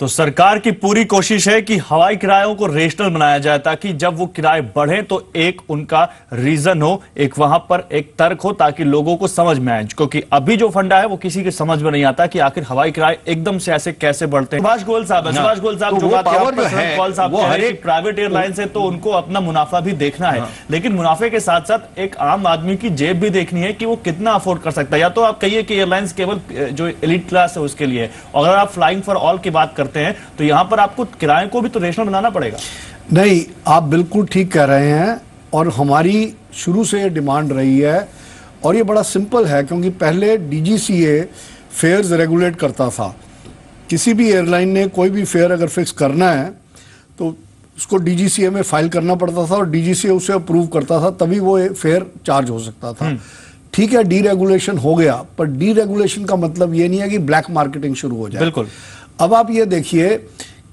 तो सरकार की पूरी कोशिश है कि हवाई किरायों को रेशनल बनाया जाए ताकि जब वो किराए बढ़े तो एक उनका रीजन हो, एक वहां पर एक तर्क हो ताकि लोगों को समझ में आए। क्योंकि अभी जो फंडा है वो किसी के समझ में नहीं आता कि आखिर हवाई किराए एकदम से ऐसे कैसे बढ़ते हैं। सुभाष गोयल साहब है, सुभाष गोयल साहब जो बात कॉल साहब कह रहे हैं प्राइवेट एयरलाइंस है तो उनको अपना मुनाफा भी देखना है, लेकिन मुनाफे के साथ साथ एक आम आदमी की जेब भी देखनी है कि वो कितना अफोर्ड कर सकता है। या तो आप कहिए कि एयरलाइंस केवल जो एलीट क्लास है उसके लिए, अगर आप फ्लाइंग फॉर ऑल की बात करते हैं तो यहां पर आपको किराए को भी तो रेशनल बनाना पड़ेगा। नहीं, आप बिल्कुल ठीक कह रहे हैं और हमारी शुरू से ये डिमांड रही है और ये बड़ा सिंपल है क्योंकि पहले डीजीसीए फेयर्स रेगुलेट करता था। किसी भी एयरलाइन ने कोई भी फेयर अगर फिक्स करना है तो उसको डीजीसीए में फाइल करना पड़ता था और डीजीसीए उसे अप्रूव करता था, तभी वो फेयर चार्ज हो सकता था। ठीक है, डीरेगुलेशन हो गया, पर डीरेगुलेशन का मतलब ये नहीं है कि ब्लैक मार्केटिंग शुरू हो जाए। बिल्कुल। अब आप ये देखिए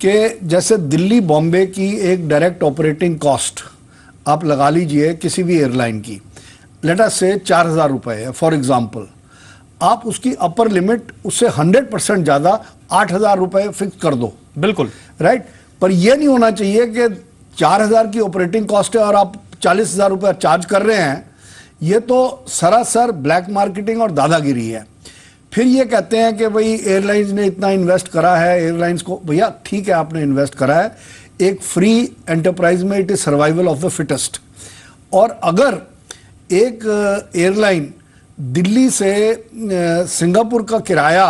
कि जैसे दिल्ली बॉम्बे की एक डायरेक्ट ऑपरेटिंग कॉस्ट आप लगा लीजिए किसी भी एयरलाइन की, लेट अस से 4,000 रुपए है फॉर एग्जांपल, आप उसकी अपर लिमिट उससे 100% ज्यादा 8,000 रुपए फिक्स कर दो। बिल्कुल राइट, पर यह नहीं होना चाहिए कि 4,000 की ऑपरेटिंग कॉस्ट है और आप 40,000 रुपए चार्ज कर रहे हैं। ये तो सरासर ब्लैक मार्केटिंग और दादागिरी है। फिर ये कहते हैं कि भाई एयरलाइंस ने इतना इन्वेस्ट करा है, एयरलाइंस को, भैया ठीक है आपने इन्वेस्ट करा है, एक फ्री एंटरप्राइज में it is survival of the fittest. और अगर एक एयरलाइन दिल्ली से सिंगापुर का किराया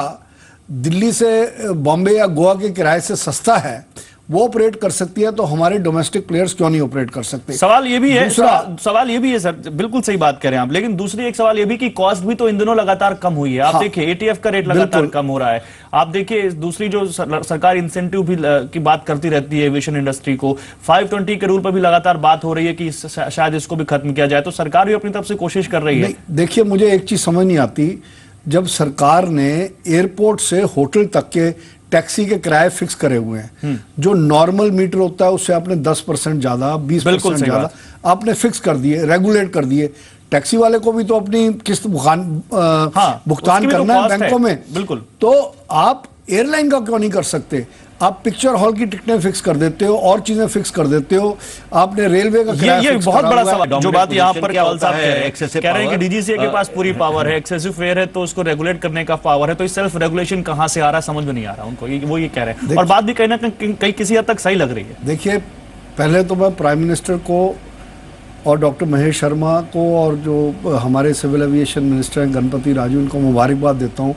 दिल्ली से बॉम्बे या गोवा के किराए से सस्ता है, वो ऑपरेट कर सकती है, तो हमारे डोमेस्टिक प्लेयर्स क्यों नहीं ऑपरेट कर सकते? सवाल ये भी है, सवाल ये भी है सर, बिल्कुल सही बात कह रहे हैं आप, लेकिन दूसरी एक सवाल ये भी कि कॉस्ट भी तो इन दिनों लगातार कम हुई है। आप देखिए एटीएफ का रेट लगातार कम हो रहा है। आप देखिए दूसरी जो सरकार इंसेंटिव भी की बात करती रहती है एविएशन इंडस्ट्री को, 520 के रूल पर भी लगातार बात हो रही है कि शायद इसको भी खत्म किया जाए, तो सरकार भी अपनी तरफ से कोशिश कर रही है। देखिए मुझे एक चीज समझ नहीं आती, जब सरकार ने एयरपोर्ट से होटल तक के टैक्सी के किराए फिक्स करे हुए हैं, जो नॉर्मल मीटर होता है उससे आपने 10% ज्यादा 20% ज्यादा आपने फिक्स कर दिए, रेगुलेट कर दिए। टैक्सी वाले को भी तो अपनी किस्त भुगतान करना है बैंकों में। बिल्कुल, तो आप एयरलाइन का क्यों नहीं कर सकते? आप पिक्चर हॉल की टिकटें फिक्स कर देते हो और चीजें फिक्स कर देते हो, आपने रेलवे का किराया ये बहुत बड़ा सवाल जो बात यहाँ पर कॉल साहब कह रहे हैं कि डीजीसीए के पास पूरी पावर है, एक्सेसिव फेयर है तो उसको रेगुलेट करने का पावर है, तो इस सेल्फ रेगुलेशन कहां से आ रहा है समझ में नहीं आ रहा उनको, वो ये कह रहे हैं। और बात भी कहीं ना कहीं किसी हद तक सही लग रही है। देखिए पहले तो मैं प्राइम मिनिस्टर को और डॉक्टर महेश शर्मा को और जो हमारे सिविल एविएशन मिनिस्टर हैं गणपति राजू, इनको मुबारकबाद देता हूँ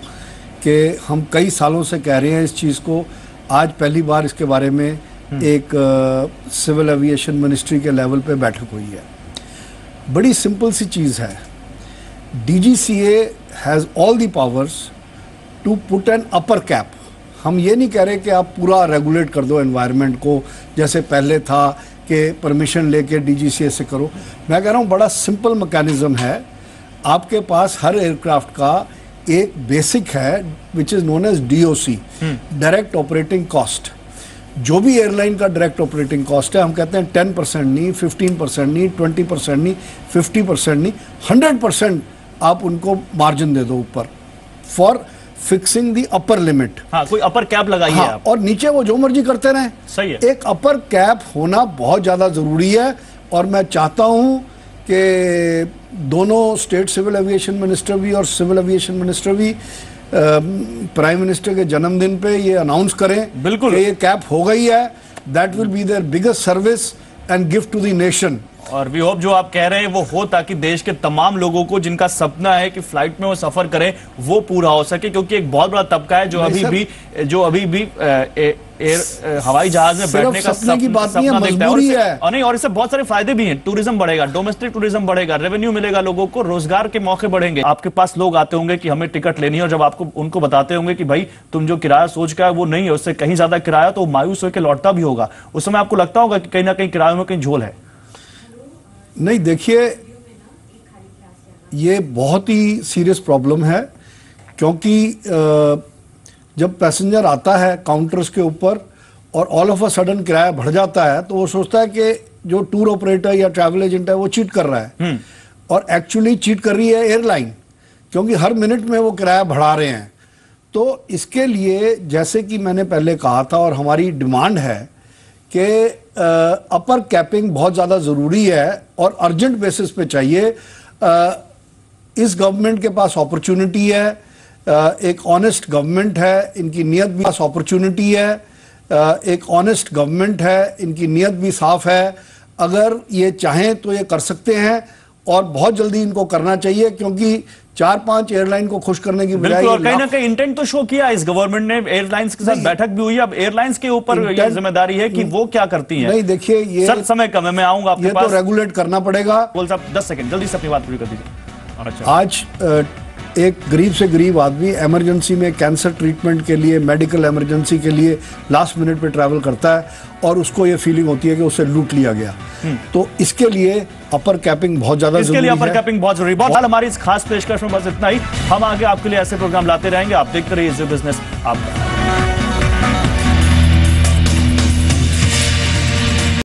कि हम कई सालों से कह रहे हैं इस चीज़ को, आज पहली बार इसके बारे में एक सिविल एविएशन मिनिस्ट्री के लेवल पे बैठक हुई है। बड़ी सिंपल सी चीज़ है, DGCA has all the powers to put an upper cap. हम ये नहीं कह रहे कि आप पूरा रेगुलेट कर दो एनवायरनमेंट को जैसे पहले था कि परमिशन लेके डीजीसीए से करो। मैं कह रहा हूँ बड़ा सिंपल मैकेनिज्म है, आपके पास हर एयरक्राफ्ट का एक बेसिक है which is known as DOC, direct operating cost. जो भी एयरलाइन का डायरेक्ट ऑपरेटिंग कॉस्ट है, हम कहते हैं 10% नहीं, 15% नहीं, 20% नहीं, 50% नहीं, 100% आप उनको मार्जिन दे दो ऊपर for fixing the upper limit. हाँ, कोई अपर कैप लगाइए आप। और नीचे वो जो मर्जी करते रहें। सही है, एक अपर कैप होना बहुत ज्यादा जरूरी है। और मैं चाहता हूं कि दोनों स्टेट सिविल एविएशन मिनिस्टर भी और सिविल एविएशन मिनिस्टर भी प्राइम मिनिस्टर के जन्मदिन पे ये अनाउंस करें बिल्कुल कि ये कैप हो गई है। That will be there biggest service and gift to the nation. और वी होप जो आप कह रहे हैं वो हो ताकि देश के तमाम लोगों को जिनका सपना है कि फ्लाइट में वो सफर करें वो पूरा हो सके, क्योंकि एक बहुत बड़ा तबका है जो अभी भी हवाई जहाज में बैठने का सपना देखता है। और नहीं, और इससे बहुत सारे फायदे भी हैं। टूरिज्म बढ़ेगा, डोमेस्टिक टूरिज्म बढ़ेगा, रेवेन्यू मिलेगा लोगों को, रोजगार के मौके बढ़ेंगे। आपके पास लोग आते होंगे कि हमें टिकट लेनी है और जब आपको उनको बताते होंगे कि भाई तुम जो किराया सोच का है वो नहीं है, उससे कहीं ज्यादा किराया, तो मायूस होकर लौटता भी होगा। उस समय आपको लगता होगा कि कहीं ना कहीं किरायों में कहीं झोल है। नहीं, देखिए ये बहुत ही सीरियस प्रॉब्लम है, क्योंकि जब पैसेंजर आता है काउंटर्स के ऊपर और ऑल ऑफ अ सडन किराया बढ़ जाता है तो वो सोचता है कि जो टूर ऑपरेटर या ट्रैवल एजेंट है वो चीट कर रहा है, और एक्चुअली चीट कर रही है एयरलाइन, क्योंकि हर मिनट में वो किराया बढ़ा रहे हैं। तो इसके लिए जैसे कि मैंने पहले कहा था और हमारी डिमांड है कि अपर कैपिंग बहुत ज़्यादा ज़रूरी है और अर्जेंट बेसिस पे चाहिए। इस गवर्नमेंट के पास अपॉर्चुनिटी है, एक ऑनेस्ट गवर्नमेंट है, इनकी नीयत भी अपॉर्चुनिटी है, एक ऑनेस्ट गवर्नमेंट है, इनकी नीयत भी साफ है। अगर ये चाहें तो ये कर सकते हैं और बहुत जल्दी इनको करना चाहिए, क्योंकि 4-5 एयरलाइन को खुश करने की बजाय और कहीं ना कहीं इंटेंट तो शो किया इस गवर्नमेंट ने, एयरलाइंस के साथ बैठक भी हुई। अब एयरलाइंस के ऊपर ये जिम्मेदारी है कि वो क्या करती हैं। नहीं देखिए, ये सर समय कम है, मैं आऊंगा आपके पास। ये तो रेगुलेट करना पड़ेगा। बोल साहब 10 सेकंड जल्दी से अपनी बात पूरी कर दीजिए। अच्छा, आज एक गरीब से गरीब आदमी इमरजेंसी में कैंसर ट्रीटमेंट के लिए, मेडिकल इमरजेंसी के लिए लास्ट मिनट पे ट्रैवल करता है और उसको ये फीलिंग होती है कि उसे लूट लिया गया। तो इसके लिए अपर कैपिंग बहुत ज्यादा इसके लिए अपर कैपिंग बहुत जरूरी। बहुत हमारी इस खास पेशकश में बस इतना ही। हम आगे आपके लिए ऐसे प्रोग्राम लाते रहेंगे। आप देखते रहिए बिजनेस आपका।